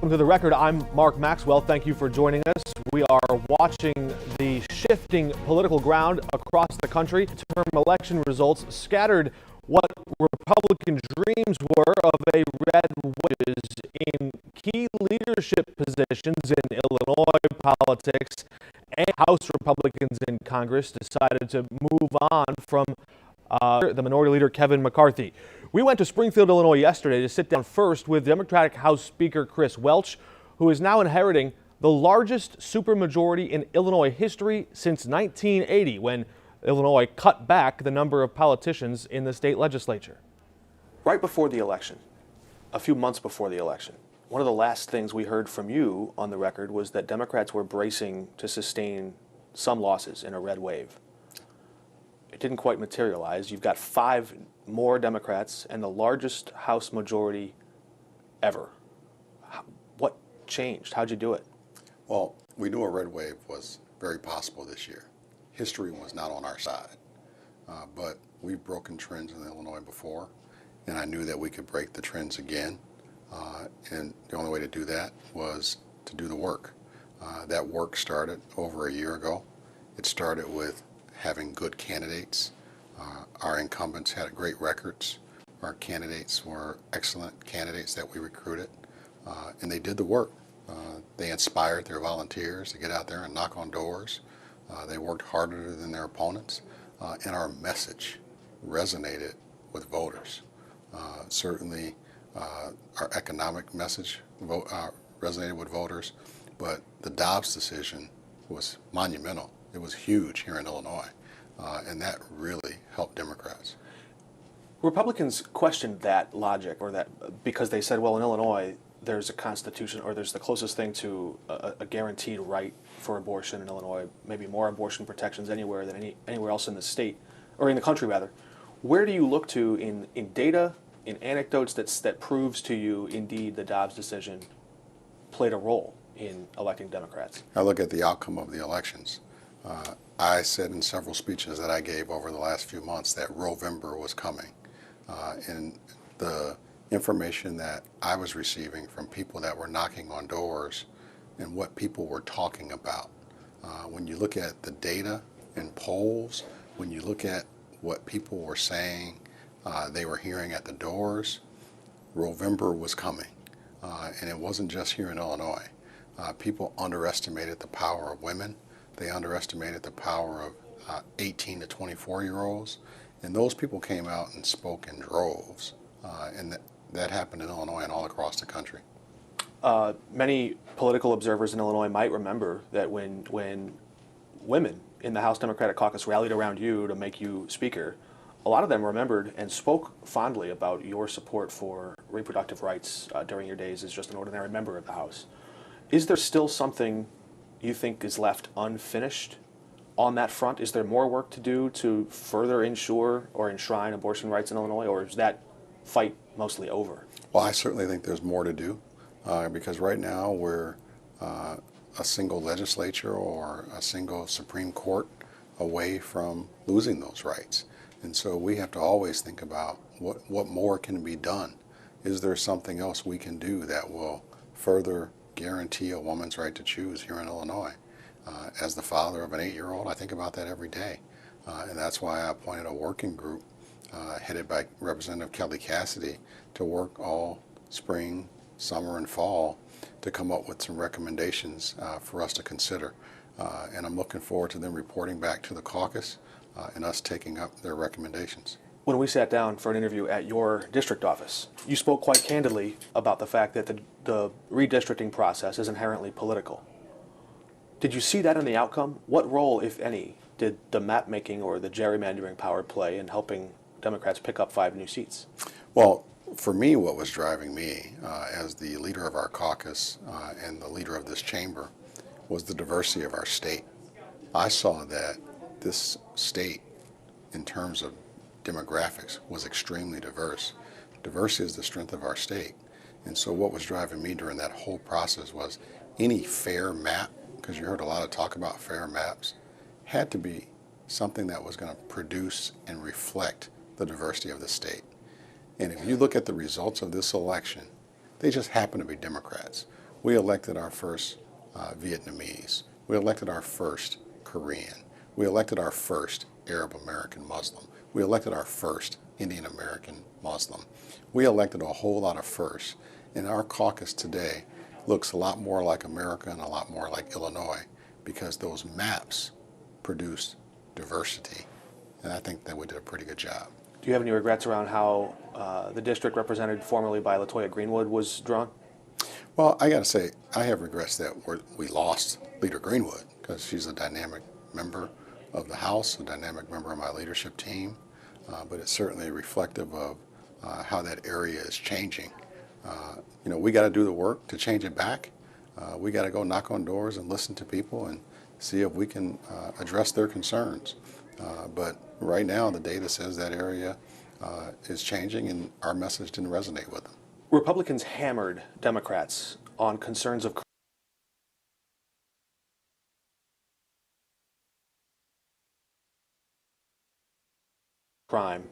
Welcome to the record. I'm Mark Maxwell. Thank you for joining us. We are watching the shifting political ground across the country. Term election results scattered what Republican dreams were of a red wedges in key leadership positions in Illinois politics, and House Republicans in Congress decided to move on from the Minority Leader Kevin McCarthy. We went to Springfield, Illinois yesterday to sit down first with Democratic House Speaker Chris Welch, who is now inheriting the largest supermajority in Illinois history since 1980, when Illinois cut back the number of politicians in the state legislature. Right before the election, a few months before the election, one of the last things we heard from you on the record was that Democrats were bracing to sustain some losses in a red wave. It didn't quite materialize. You've got 5 more Democrats and the largest House majority ever. What changed? How'd you do it? Well, we knew a red wave was very possible this year. History was not on our side, but we've broken trends in Illinois before, and I knew that we could break the trends again, and the only way to do that was to do the work. That work started over a year ago. It started with having good candidates. Our incumbents had great records. Our candidates were excellent candidates that we recruited, and they did the work. They inspired their volunteers to get out there and knock on doors. They worked harder than their opponents, and our message resonated with voters. Certainly, our economic message resonated with voters, but the Dobbs decision was monumental. It was huge here in Illinois, and that really helped Democrats. Republicans questioned that logic, or that because they said, well, in Illinois, there's a constitution, or there's the closest thing to a guaranteed right for abortion in Illinois, maybe more abortion protections anywhere than anywhere else in the state, or in the country rather. Where do you look to in data, in anecdotes that proves to you indeed the Dobbs decision played a role in electing Democrats? I look at the outcome of the elections. I said in several speeches that I gave over the last few months that Rovember was coming, and the information that I was receiving from people that were knocking on doors and what people were talking about. When you look at the data and polls, when you look at what people were saying they were hearing at the doors, Rovember was coming. And it wasn't just here in Illinois. People underestimated the power of women. They underestimated the power of 18 to 24-year-olds. And those people came out and spoke in droves. And that happened in Illinois and all across the country. Many political observers in Illinois might remember that when women in the House Democratic Caucus rallied around you to make you speaker, a lot of them remembered and spoke fondly about your support for reproductive rights during your days as just an ordinary member of the House. Is there still something you think is left unfinished on that front? Is there more work to do to further ensure or enshrine abortion rights in Illinois, or is that fight mostly over? Well, I certainly think there's more to do because right now we're a single legislature or a single Supreme Court away from losing those rights. And so we have to always think about what more can be done. Is there something else we can do that will further guarantee a woman's right to choose here in Illinois? As the father of an 8-year-old, I think about that every day. And that's why I appointed a working group headed by Representative Kelly Cassidy to work all spring, summer, and fall to come up with some recommendations for us to consider. And I'm looking forward to them reporting back to the caucus and us taking up their recommendations. When we sat down for an interview at your district office, you spoke quite candidly about the fact that the redistricting process is inherently political. Did you see that in the outcome? What role, if any, did the map-making or the gerrymandering power play in helping Democrats pick up 5 new seats? Well, for me, what was driving me as the leader of our caucus and the leader of this chamber was the diversity of our state. I saw that this state, in terms of demographics, was extremely diverse. Diversity is the strength of our state. And so what was driving me during that whole process was any fair map, because you heard a lot of talk about fair maps, had to be something that was going to produce and reflect the diversity of the state. And if you look at the results of this election, they just happen to be Democrats. We elected our first Vietnamese. We elected our first Korean. We elected our first Arab American Muslim. We elected our first Indian American Muslim. We elected a whole lot of firsts. And our caucus today looks a lot more like America and a lot more like Illinois because those maps produced diversity. And I think that we did a pretty good job. Do you have any regrets around how the district represented formerly by LaToya Greenwood was drawn? Well, I got to say, I have regrets that we lost Leader Greenwood because she's a dynamic member of the House, a dynamic member of my leadership team, but it's certainly reflective of how that area is changing. We got to do the work to change it back. We got to go knock on doors and listen to people and see if we can address their concerns. But right now, the data says that area is changing, and our message didn't resonate with them. Republicans hammered Democrats on concerns of crime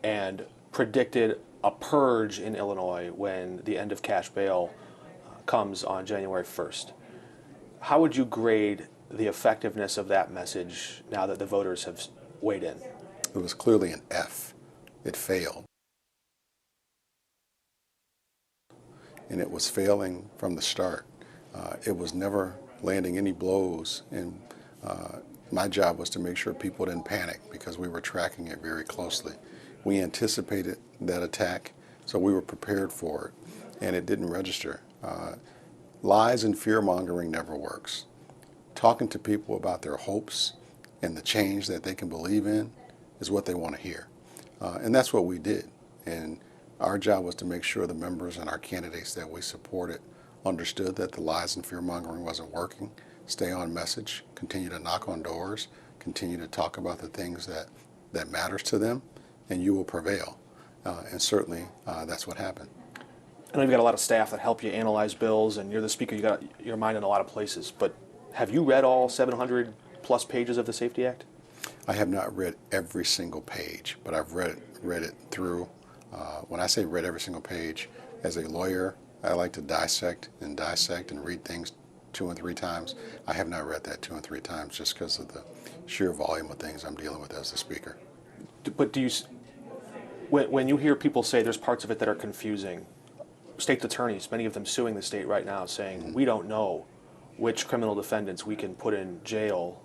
and predicted a purge in Illinois when the end of cash bail comes on January 1st. How would you grade the effectiveness of that message now that the voters have weighed in? It was clearly an F. It failed. And it was failing from the start. It was never landing any blows, and my job was to make sure people didn't panic because we were tracking it very closely. We anticipated that attack, so we were prepared for it, and it didn't register. Lies and fear-mongering never works. Talking to people about their hopes and the change that they can believe in is what they want to hear. And that's what we did. And our job was to make sure the members and our candidates that we supported understood that the lies and fear-mongering wasn't working, stay on message, continue to knock on doors, continue to talk about the things that matters to them, and you will prevail. And certainly that's what happened. I know you've got a lot of staff that help you analyze bills, and you're the speaker, you got your mind in a lot of places, but have you read all 700 plus pages of the Safety Act? I have not read every single page, but I've read it through. When I say read every single page, as a lawyer, I like to dissect and read things 2 and 3 times. I have not read that 2 and 3 times just because of the sheer volume of things I'm dealing with as a speaker. But when you hear people say there's parts of it that are confusing, state attorneys, many of them suing the state right now, saying we don't know which criminal defendants we can put in jail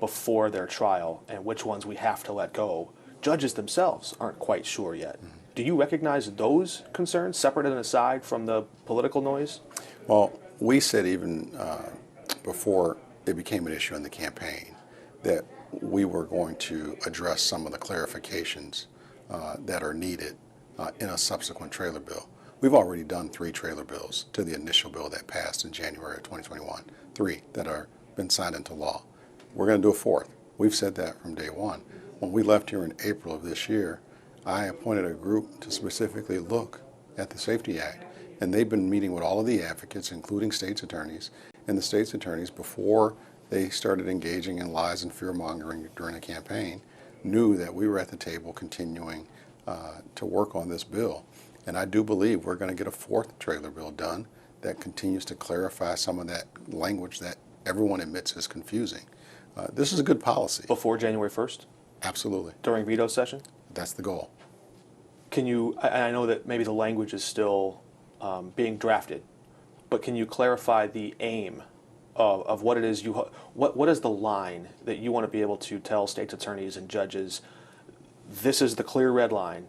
before their trial and which ones we have to let go. Judges themselves aren't quite sure yet. Do you recognize those concerns, separate and aside from the political noise? Well, we said even before it became an issue in the campaign that we were going to address some of the clarifications that are needed in a subsequent trailer bill. We've already done 3 trailer bills to the initial bill that passed in January of 2021, 3 that are been signed into law. We're going to do a 4th. We've said that from day one. When we left here in April of this year, I appointed a group to specifically look at the Safety Act, and they've been meeting with all of the advocates, including state's attorneys, and the state's attorneys, before they started engaging in lies and fear-mongering during the campaign, knew that we were at the table continuing to work on this bill. And I do believe we're going to get a 4th trailer bill done that continues to clarify some of that language that everyone admits is confusing. This is a good policy. Before January 1st? Absolutely. During veto session? That's the goal. Can you, I know that maybe the language is still being drafted, but can you clarify the aim of what it is what is the line that you want to be able to tell state's attorneys and judges, this is the clear red line.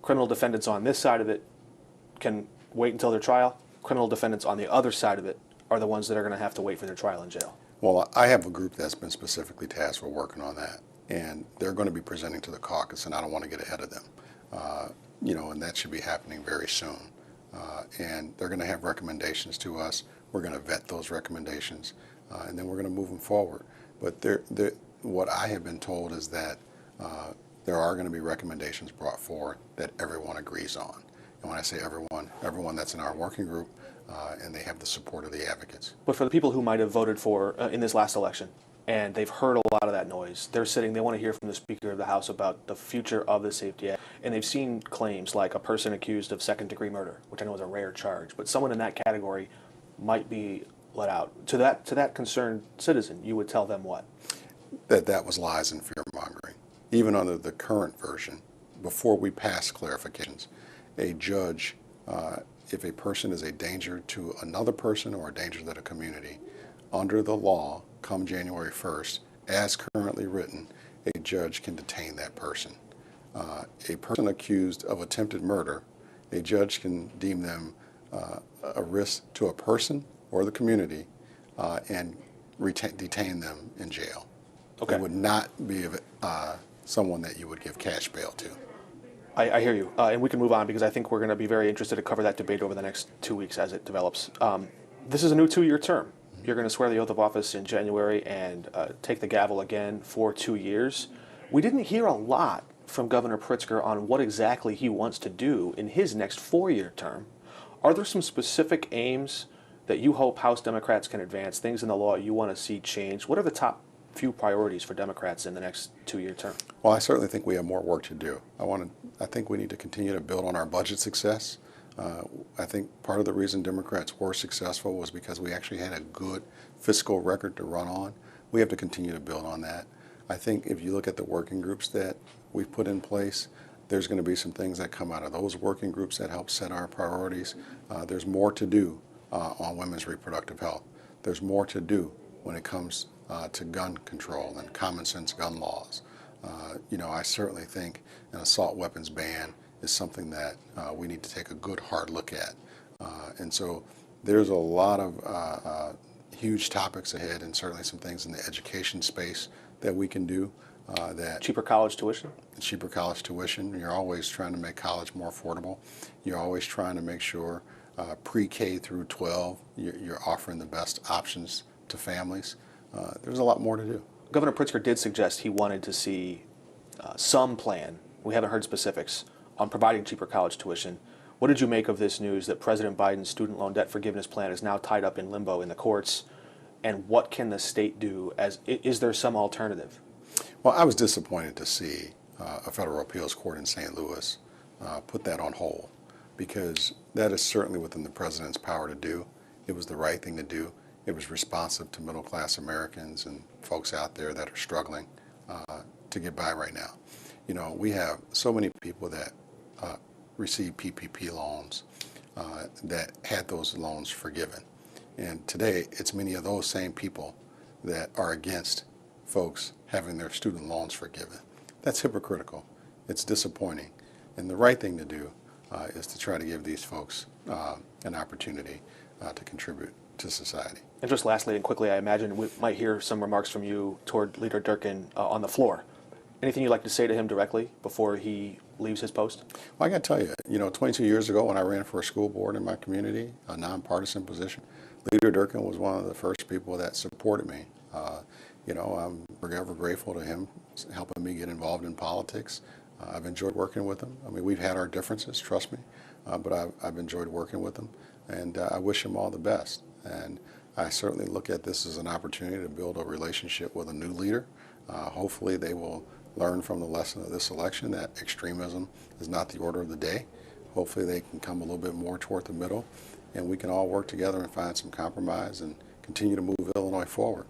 Criminal defendants on this side of it can wait until their trial. Criminal defendants on the other side of it are the ones that are going to have to wait for their trial in jail. Well, I have a group that's been specifically tasked with working on that, and they're going to be presenting to the caucus, and I don't want to get ahead of them. And that should be happening very soon. And they're going to have recommendations to us. We're going to vet those recommendations, and then we're going to move them forward. But what I have been told is that there are going to be recommendations brought forward that everyone agrees on. And when I say everyone that's in our working group, and they have the support of the advocates. But for the people who might have voted for in this last election, and they've heard a lot of that noise. They're sitting, they want to hear from the Speaker of the House about the future of the Safety Act, and they've seen claims like a person accused of second-degree murder, which I know is a rare charge, but someone in that category might be let out. To that concerned citizen, you would tell them what? That was lies and fear-mongering. Even under the current version, before we pass clarifications, a judge, if a person is a danger to another person or a danger to the community, under the law, come January 1st, as currently written, a judge can detain that person. A person accused of attempted murder, a judge can deem them a risk to a person or the community and detain them in jail. Okay. It would not be someone that you would give cash bail to. I hear you, and we can move on because I think we're going to be very interested to cover that debate over the next 2 weeks as it develops. This is a new 2-year term. You're going to swear the oath of office in January and take the gavel again for 2 years. We didn't hear a lot from Governor Pritzker on what exactly he wants to do in his next 4-year term. Are there some specific aims that you hope House Democrats can advance, things in the law you want to see changed? What are the top few priorities for Democrats in the next 2-year term? Well, I certainly think we have more work to do. I think we need to continue to build on our budget success. I think part of the reason Democrats were successful was because we actually had a good fiscal record to run on. We have to continue to build on that. I think if you look at the working groups that we've put in place, there's going to be some things that come out of those working groups that help set our priorities. There's more to do on women's reproductive health. There's more to do when it comes to gun control and common sense gun laws. I certainly think an assault weapons ban is something that we need to take a good hard look at. And so there's a lot of huge topics ahead, and certainly some things in the education space that we can do. Cheaper college tuition? Cheaper college tuition. You're always trying to make college more affordable. You're always trying to make sure pre-K through 12, you're offering the best options to families. There's a lot more to do. Governor Pritzker did suggest he wanted to see some plan, we haven't heard specifics, on providing cheaper college tuition. What did you make of this news that President Biden's student loan debt forgiveness plan is now tied up in limbo in the courts? And what can the state do? Is there some alternative? Well, I was disappointed to see a federal appeals court in St. Louis put that on hold, because that is certainly within the president's power to do. It was the right thing to do. It was responsive to middle-class Americans and folks out there that are struggling to get by right now. We have so many people that receive PPP loans that had those loans forgiven. And today, it's many of those same people that are against folks having their student loans forgiven. That's hypocritical. It's disappointing. And the right thing to do is to try to give these folks an opportunity to contribute to society. And just lastly and quickly, I imagine we might hear some remarks from you toward Leader Durkin on the floor. Anything you'd like to say to him directly before he leaves his post? Well, I got to tell you, 22 years ago when I ran for a school board in my community, a nonpartisan position, Leader Durkin was one of the first people that supported me. I'm forever grateful to him helping me get involved in politics. I've enjoyed working with him. I mean, we've had our differences, trust me, but I've enjoyed working with him, and I wish him all the best. And I certainly look at this as an opportunity to build a relationship with a new leader. Hopefully they will learn from the lesson of this election that extremism is not the order of the day. Hopefully they can come a little bit more toward the middle, and we can all work together and find some compromise and continue to move Illinois forward.